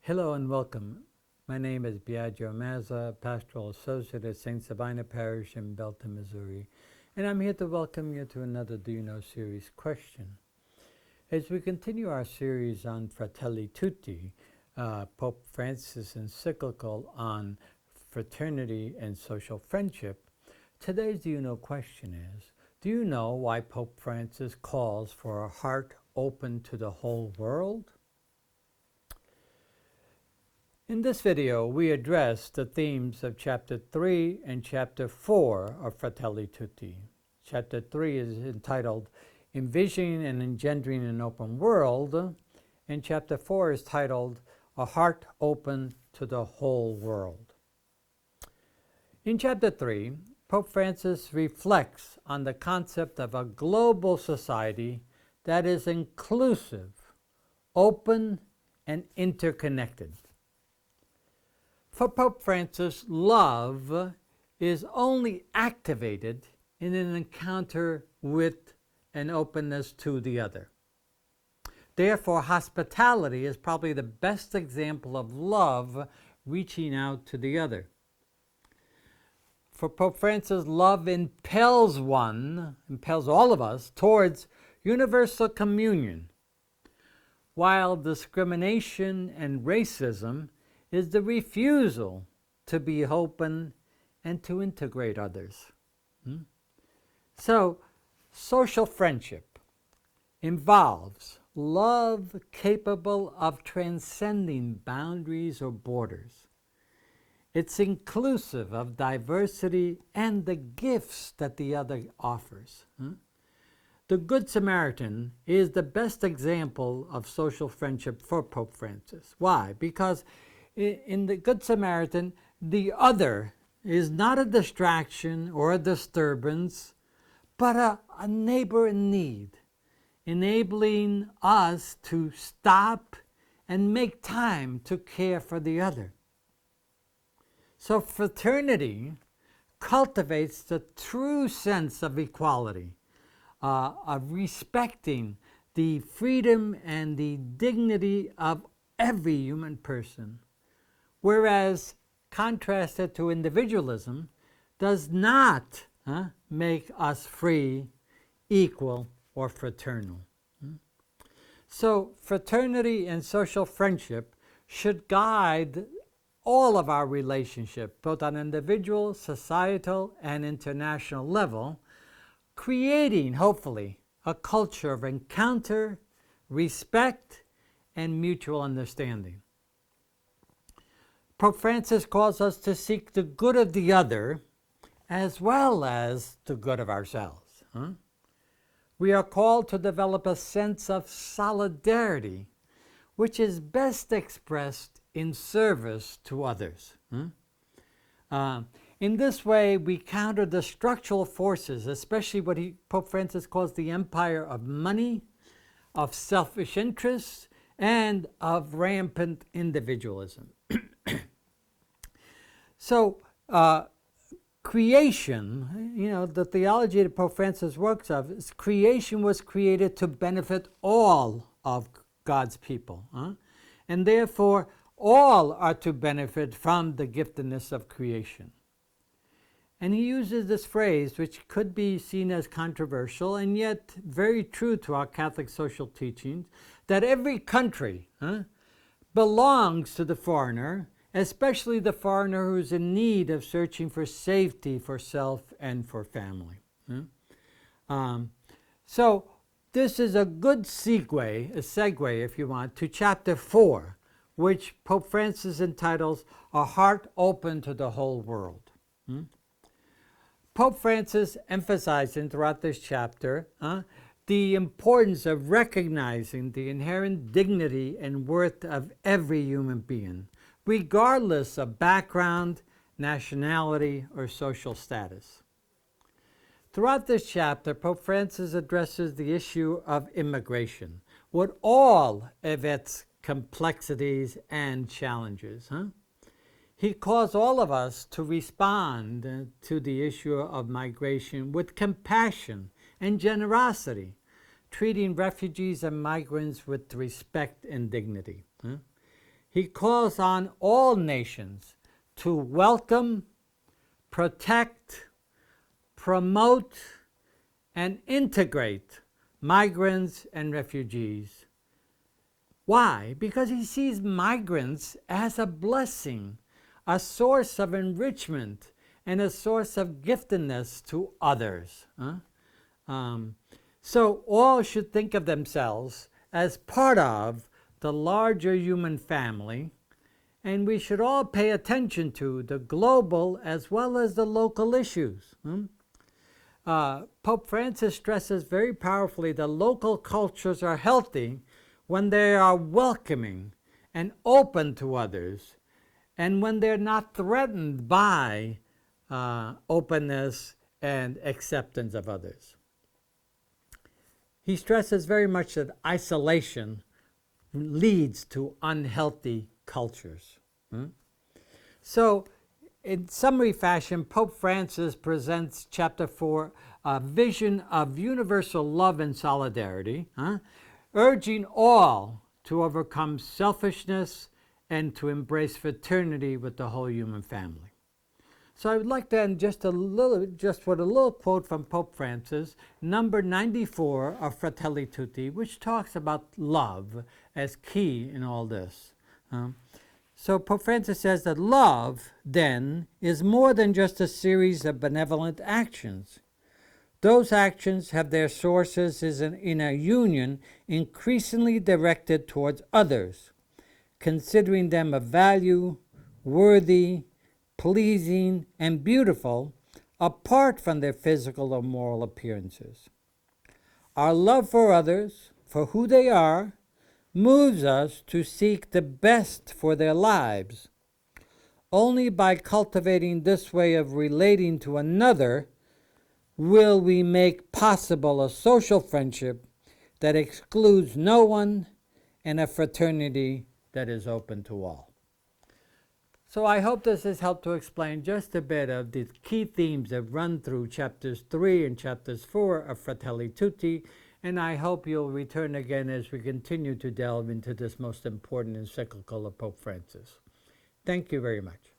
Hello and welcome. My name is Biagio Mazza, Pastoral Associate at St. Sabina Parish in Belton, Missouri, and I'm here to welcome you to another Do You Know series question. As we continue our series on Fratelli, Tutti, Pope Francis' Encyclical on Fraternity and Social Friendship, today's Do You Know question is, do you know why Pope Francis calls for a heart open to the whole world? In this video, we address the themes of Chapter 3 and Chapter 4 of Fratelli Tutti. Chapter 3 is entitled Envisioning and Engendering an Open World, and Chapter 4 is titled A Heart Open to the Whole World. In Chapter 3, Pope Francis reflects on the concept of a global society that is inclusive, open, and interconnected. For Pope Francis, love is only activated in an encounter with an openness to the other. Therefore, hospitality is probably the best example of love reaching out to the other. For Pope Francis, love impels all of us towards universal communion, while discrimination and racism is the refusal to be open and to integrate others. So, social friendship involves love capable of transcending boundaries or borders. It's inclusive of diversity and the gifts that the other offers. The Good Samaritan is the best example of social friendship for Pope Francis. Why? Because in the Good Samaritan, the other is not a distraction or a disturbance, but a neighbor in need, enabling us to stop and make time to care for the other. So fraternity cultivates the true sense of equality, of respecting the freedom and the dignity of every human person. Whereas, contrasted to individualism, does not make us free, equal, or fraternal. So, fraternity and social friendship should guide all of our relationships, both on individual, societal, and international level, creating, hopefully, a culture of encounter, respect, and mutual understanding. Pope Francis calls us to seek the good of the other as well as the good of ourselves. We are called to develop a sense of solidarity, which is best expressed in service to others. In this way, we counter the structural forces, especially what Pope Francis calls the empire of money, of selfish interests, and of rampant individualism. So, creation, the theology that Pope Francis works of, is creation was created to benefit all of God's people. And therefore, all are to benefit from the giftedness of creation. And he uses this phrase, which could be seen as controversial and yet very true to our Catholic social teachings, that every country belongs to the foreigner, especially the foreigner who's in need of searching for safety for self and for family. So this is a good segue, if you want, to Chapter 4, which Pope Francis entitles A Heart Open to the Whole World. Pope Francis emphasizing throughout this chapter the importance of recognizing the inherent dignity and worth of every human being, regardless of background, nationality, or social status. Throughout this chapter, Pope Francis addresses the issue of immigration, with all of its complexities and challenges. He calls all of us to respond to the issue of migration with compassion and generosity, treating refugees and migrants with respect and dignity. he calls on all nations to welcome, protect, promote, and integrate migrants and refugees. Why? Because he sees migrants as a blessing, a source of enrichment, and a source of giftedness to others. So all should think of themselves as part of the larger human family, and we should all pay attention to the global as well as the local issues. Pope Francis stresses very powerfully that local cultures are healthy when they are welcoming and open to others, and when they're not threatened by openness and acceptance of others. He stresses very much that isolation leads to unhealthy cultures. So, in summary fashion, Pope Francis presents Chapter 4, a vision of universal love and solidarity, urging all to overcome selfishness and to embrace fraternity with the whole human family. So I would like to end just with a little quote from Pope Francis, number 94 of Fratelli Tutti, which talks about love as key in all this. So Pope Francis says that love, then, is more than just a series of benevolent actions. Those actions have their sources in a union increasingly directed towards others, considering them of value, worthy, pleasing, and beautiful, apart from their physical or moral appearances. Our love for others, for who they are, moves us to seek the best for their lives. Only by cultivating this way of relating to another will we make possible a social friendship that excludes no one and a fraternity that is open to all. So I hope this has helped to explain just a bit of the key themes that run through chapters 3 and chapters 4 of Fratelli Tutti, and I hope you'll return again as we continue to delve into this most important encyclical of Pope Francis. Thank you very much.